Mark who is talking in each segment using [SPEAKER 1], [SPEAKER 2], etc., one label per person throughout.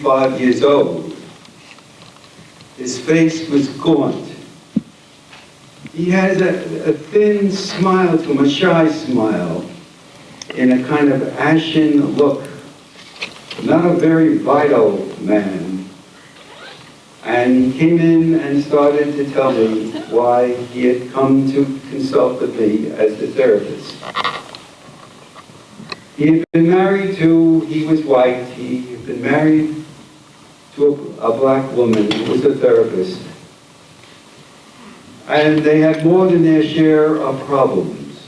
[SPEAKER 1] 5 years old. His face was gaunt. He has a thin smile to him, a shy smile, in a kind of ashen look. Not a very vital man. And he came in and started to tell me why he had come to consult with me as the therapist. He had been married to, he was white, he had been married to a black woman who was a therapist. And they had more than their share of problems.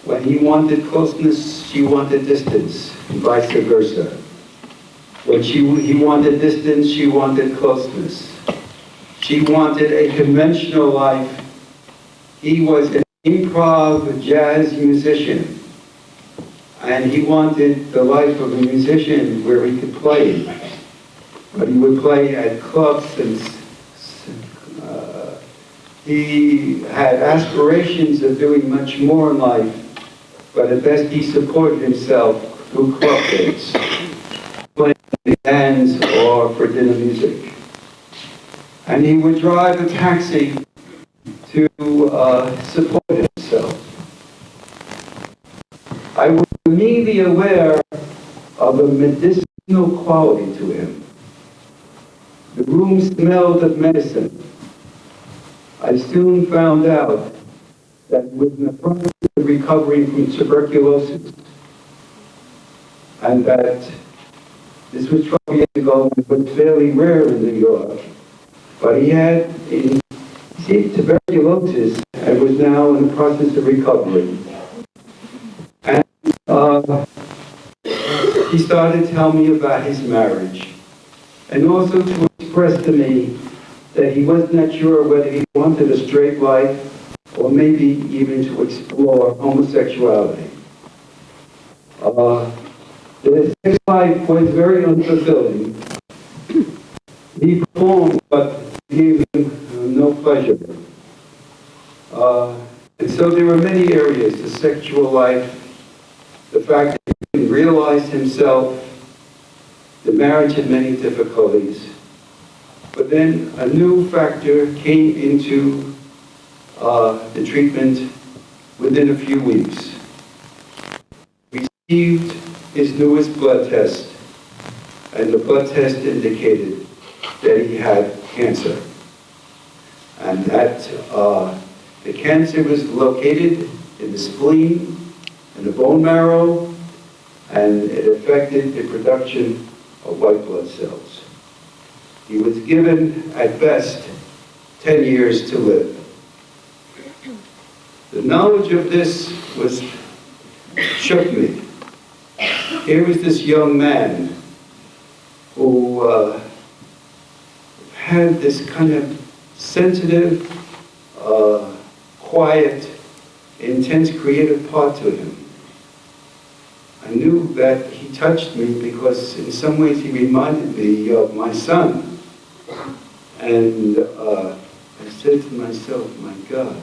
[SPEAKER 1] When he wanted closeness, she wanted distance, and vice versa. When he wanted distance, she wanted closeness. She wanted a conventional life. He was an improv jazz musician. And he wanted the life of a musician where he could play. But he would play at clubs, and he had aspirations of doing much more in life, but at best he supported himself through club dates, playing in bands or for dinner music. And he would drive a taxi to support himself. I was immediately aware of a medicinal quality to him. The room smelled of medicine. I soon found out that within the process of recovering from tuberculosis, and that this was 12 years ago, it was fairly rare in New York, but he had tuberculosis and was now in the process of recovery. And he started to tell me about his marriage, and also to express to me that he was not sure whether he wanted a straight life or maybe even to explore homosexuality. The sex life was very unfulfilling. He performed, but gave him no pleasure. And so there were many areas: the sexual life, the fact that he didn't realize himself, the marriage had many difficulties. But then a new factor came into the treatment within a few weeks. We received his newest blood test, and the blood test indicated that he had cancer. And that the cancer was located in the spleen and the bone marrow, and it affected the production of white blood cells. He was given, at best, 10 years to live. The knowledge of this shook me. Here was this young man who had this kind of sensitive, quiet, intense creative part to him. I knew that he touched me because in some ways he reminded me of my son. And I said to myself, my God,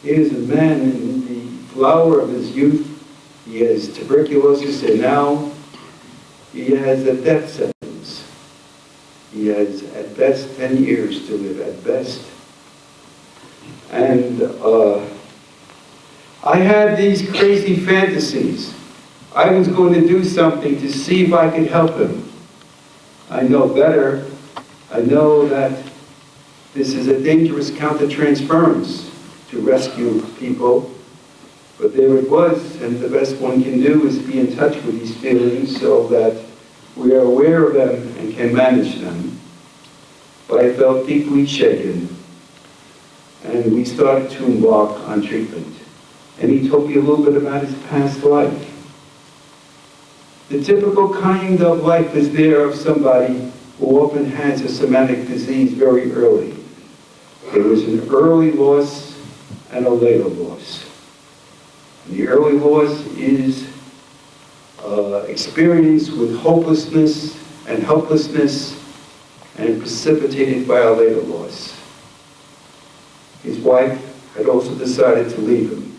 [SPEAKER 1] here's a man in the flower of his youth. He has tuberculosis, and now he has a death sentence. He has at best 10 years to live, at best. And I had these crazy fantasies. I was going to do something to see if I could help him. I know better. I know that this is a dangerous countertransference to rescue people, but there it was, and the best one can do is be in touch with these feelings so that we are aware of them and can manage them. But I felt deeply shaken, and we started to embark on treatment. And he told me a little bit about his past life. The typical kind of life is there of somebody who often has a somatic disease very early. There was an early loss and a later loss. And the early loss is experienced with hopelessness and helplessness and precipitated by a later loss. His wife had also decided to leave him,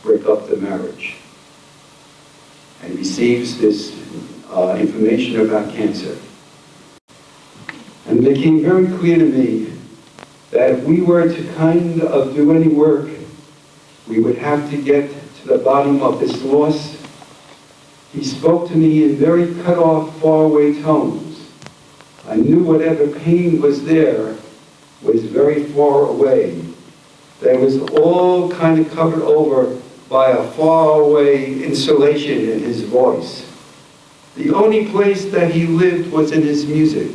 [SPEAKER 1] break up the marriage. And he receives this information about cancer. And it became very clear to me that if we were to kind of do any work, we would have to get to the bottom of this loss. He spoke to me in very cut-off, far-away tones. I knew whatever pain was there was very far away. That was all kind of covered over by a far-away insulation in his voice. The only place that he lived was in his music.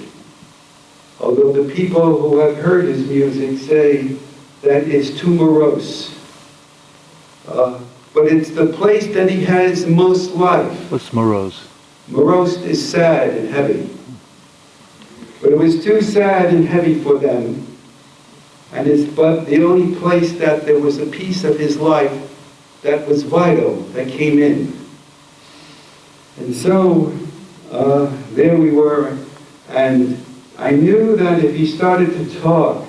[SPEAKER 1] Although the people who have heard his music say that it's too morose. But it's the place that he has most life.
[SPEAKER 2] What's morose?
[SPEAKER 1] Morose is sad and heavy. But it was too sad and heavy for them. And it's but the only place that there was a piece of his life that was vital, that came in. And so, there we were, and I knew that if he started to talk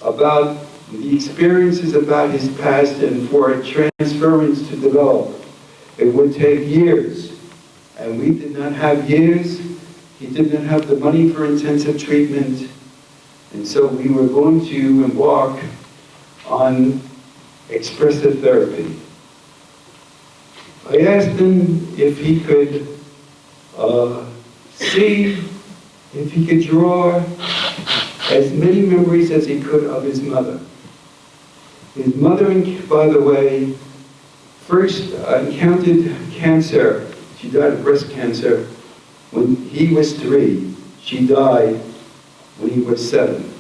[SPEAKER 1] about the experiences about his past and for a transference to develop, it would take years. And we did not have years. He did not have the money for intensive treatment. And so we were going to embark on expressive therapy. I asked him if he could see, if he could draw as many memories as he could of his mother. His mother, by the way, first encountered cancer. She died of breast cancer when he was 3. She died when he was 7.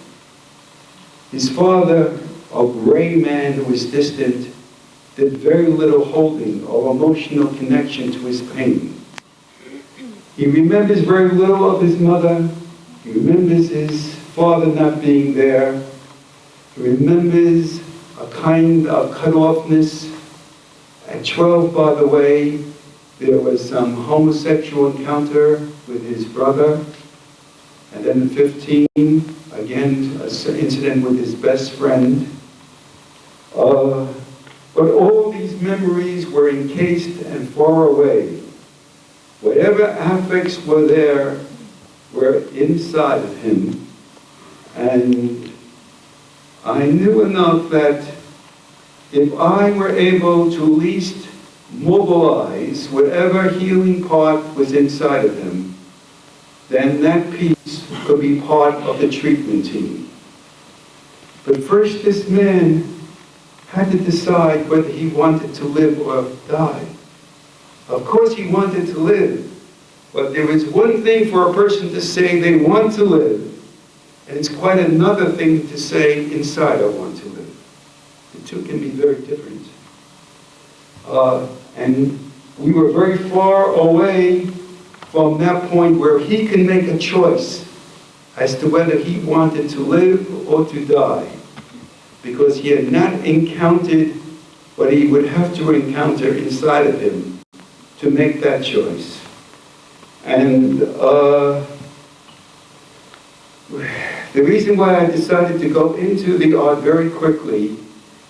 [SPEAKER 1] His father, a gray man who was distant, did very little holding or emotional connection to his pain. He remembers very little of his mother. He remembers his father not being there. He remembers a kind of cut-offness. At 12, by the way, there was some homosexual encounter with his brother. And then at 15, again, an incident with his best friend. But all these memories were encased and far away. Whatever affects were there were inside of him. And I knew enough that if I were able to at least mobilize whatever healing part was inside of him, then that piece could be part of the treatment team. But first, this man had to decide whether he wanted to live or die. Of course he wanted to live, but there is one thing for a person to say they want to live, and it's quite another thing to say inside I want to live. The two can be very different. And we were very far away from that point where he can make a choice as to whether he wanted to live or to die, because he had not encountered what he would have to encounter inside of him to make that choice. And the reason why I decided to go into the art very quickly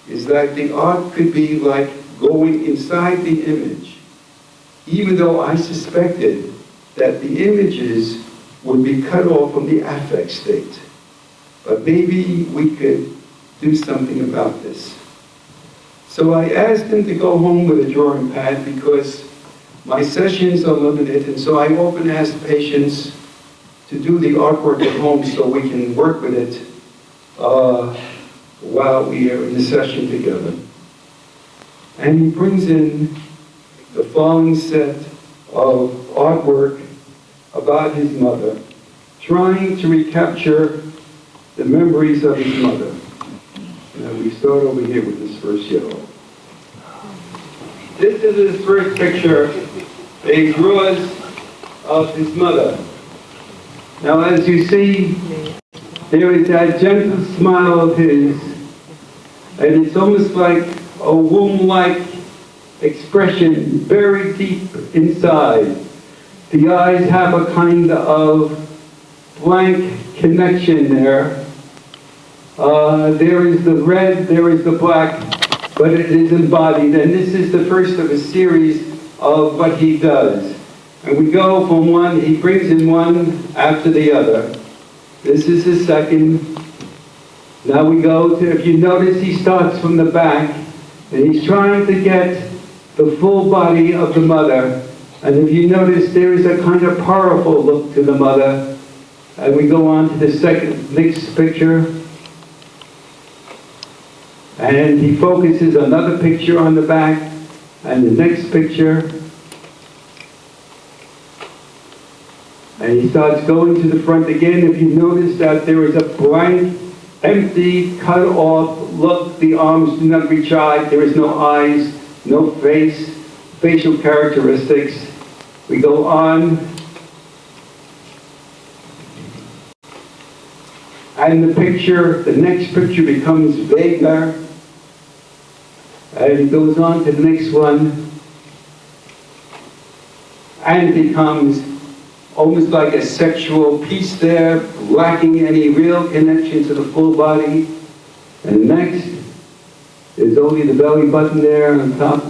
[SPEAKER 1] is that the art could be like going inside the image, even though I suspected that the images would be cut off from the affect state. But maybe we could do something about this. So I asked him to go home with a drawing pad because my sessions are limited, and so I often ask patients to do the artwork at home so we can work with it while we are in the session together. And he brings in the following set of artwork about his mother, trying to recapture the memories of his mother. And we start over here with this first yellow. This is his first picture that he draws of his mother. Now, as you see, there is that gentle smile of his, and it's almost like a womb-like expression very deep inside. The eyes have a kind of blank connection there. There is the red, there is the black, but it is embodied. And this is the first of a series of what he does. And we go from one, he brings in one after the other. This is the second. Now we go to, if you notice, he starts from the back, and he's trying to get the full body of the mother. And if you notice, there is a kind of powerful look to the mother. And we go on to the next picture. And he focuses another picture on the back, and the next picture. And he starts going to the front again. If you notice that there is a blank, empty, cut off look, the arms do not reach out, there is no eyes, no face, facial characteristics. We go on. And the next picture becomes vaguer. And it goes on to the next one. And it becomes almost like a sexual piece there, lacking any real connection to the full body. And next, there's only the belly button there on top.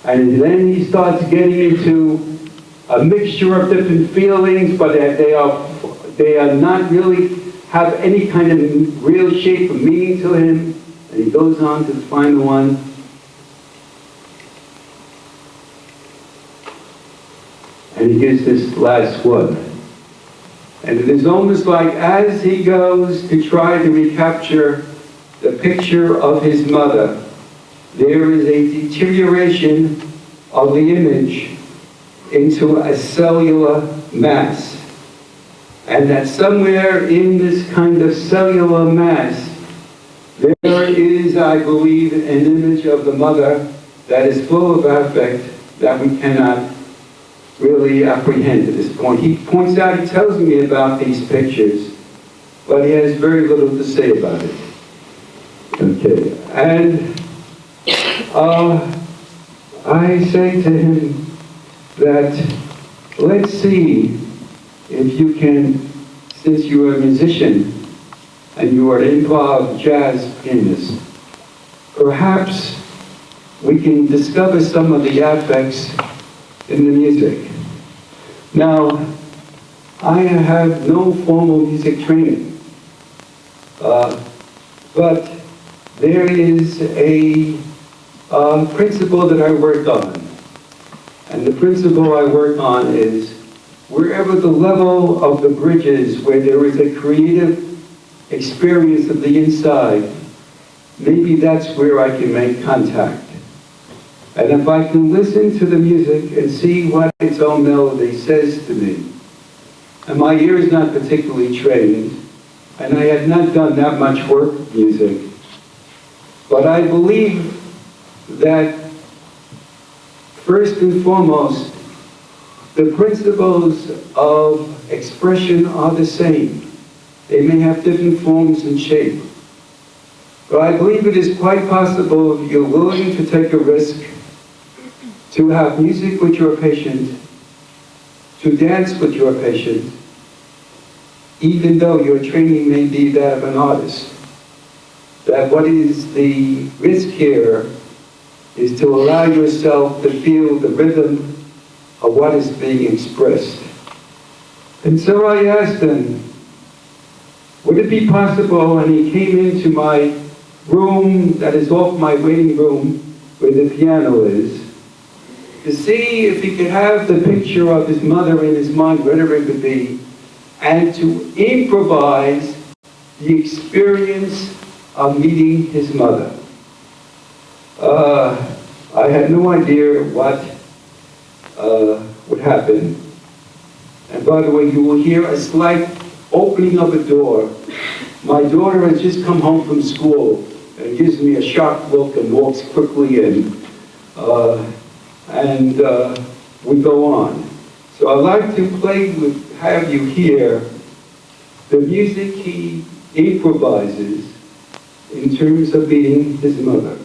[SPEAKER 1] And then he starts getting into a mixture of different feelings, but they are not really have any kind of real shape or meaning to him. And he goes on to the final one. And he gives this last one. And it is almost like as he goes to try to recapture the picture of his mother, there is a deterioration of the image into a cellular mass. And that somewhere in this kind of cellular mass, there is, I believe, an image of the mother that is full of affect that we cannot really apprehend at this point. He points out, he tells me about these pictures, but he has very little to say about it. Okay, and I say to him that let's see if you can, since you are a musician and you are an improv jazz pianist, perhaps we can discover some of the affects in the music. Now, I have no formal music training, but there is a principle that I work on. And the principle I work on is wherever the level of the bridge is, where there is a creative experience of the inside, maybe that's where I can make contact. And if I can listen to the music and see what its own melody says to me, and my ear is not particularly trained, and I had not done that much work with music, but I believe that first and foremost, the principles of expression are the same. They may have different forms and shape. But I believe it is quite possible, if you're willing to take a risk, to have music with your patient, to dance with your patient, even though your training may be that of an artist. That what is the risk here is to allow yourself to feel the rhythm of what is being expressed. And so I asked him, would it be possible, and he came into my room that is off my waiting room where the piano is, to see if he could have the picture of his mother in his mind, whatever it could be, and to improvise the experience of meeting his mother. I had no idea what would happen. And by the way, you will hear a slight opening of a door. My daughter has just come home from school and gives me a shocked look and walks quickly in. And we go on. So I'd like to have you hear the music he improvises in terms of meeting his mother.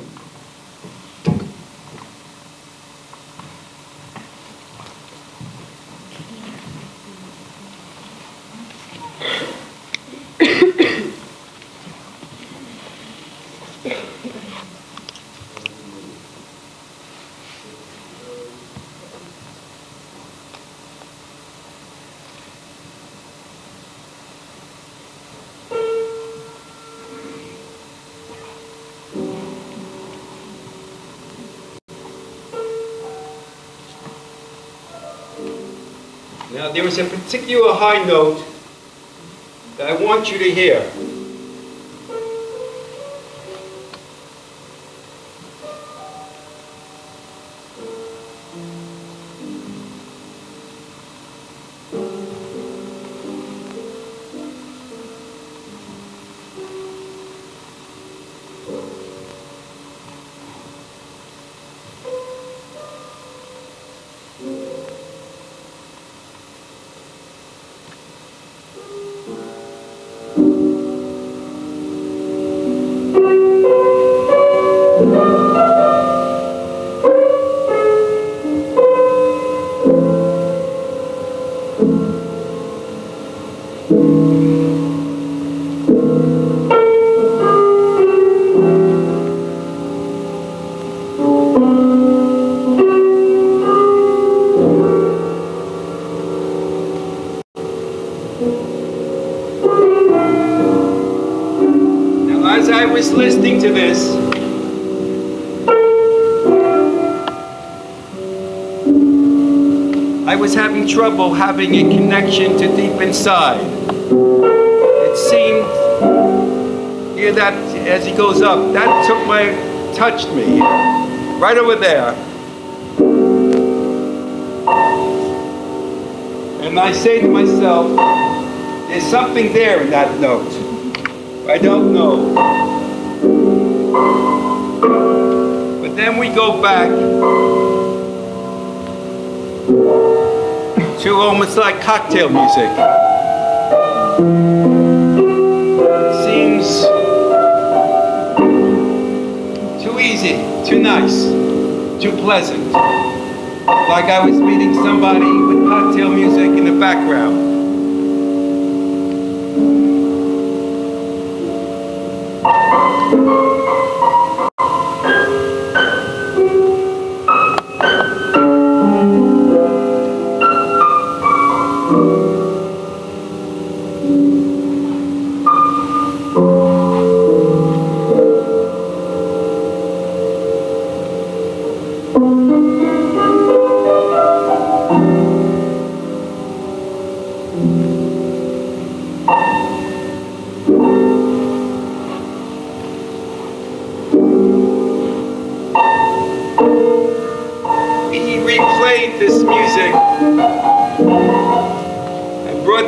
[SPEAKER 1] Now there is a particular high note that I want you to hear. Listening to this, I was having trouble having a connection to deep inside. It seemed, hear that as he goes up, that touched me here, right over there. And I say to myself, there's something there in that note. I don't know. But then we go back to almost like cocktail music. It seems too easy, too nice, too pleasant. Like I was meeting somebody with cocktail music in the background.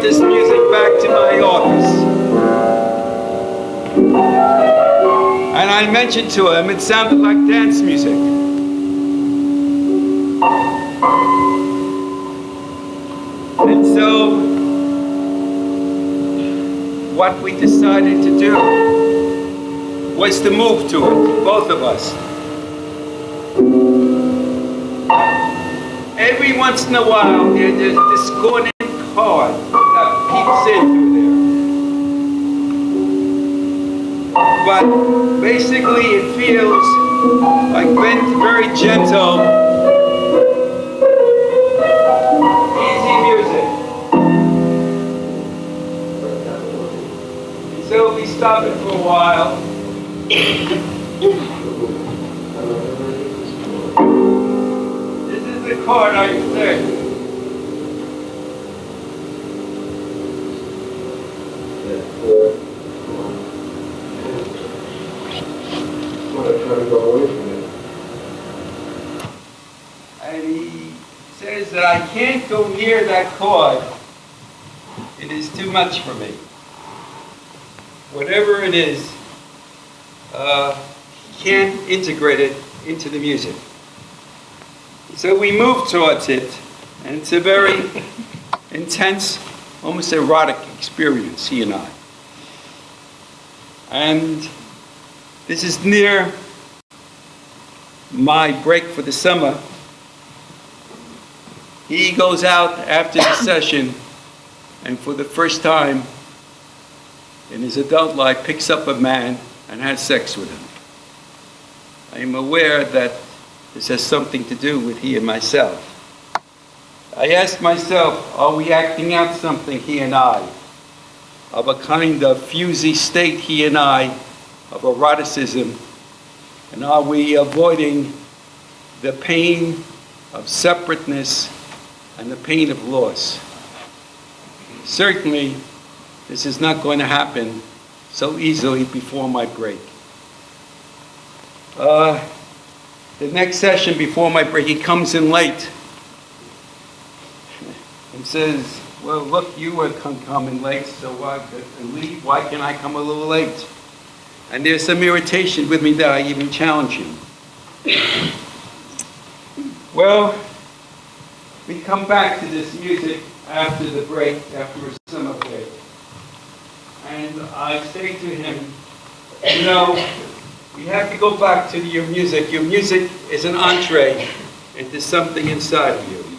[SPEAKER 1] This music back to my office. And I mentioned to him it sounded like dance music. And so what we decided to do was to move to it, both of us. Every once in a while there's this discordant chord that peeps in through there. But basically it feels like very gentle, easy music. And so we stop it for a while. This is the chord I say. And he says that I can't go near that chord. It is too much for me. Whatever it is, he can't integrate it into the music. So we move towards it, and it's a very intense, almost erotic experience, he and I. And this is near my break for the summer. He goes out after the session and for the first time in his adult life picks up a man and has sex with him. I am aware that this has something to do with he and myself. I ask myself, are we acting out something, he and I, of a kind of fusy state, he and I, of eroticism, and are we avoiding the pain of separateness and the pain of loss. Certainly, this is not going to happen so easily before my break. The next session before my break, he comes in late and says, well, look, you were coming late, so why can't I come a little late? And there's some irritation with me that I even challenge him. Well, we come back to this music after the break, after a summer break. And I say to him, you know, we have to go back to your music. Your music is an entree into something inside of you.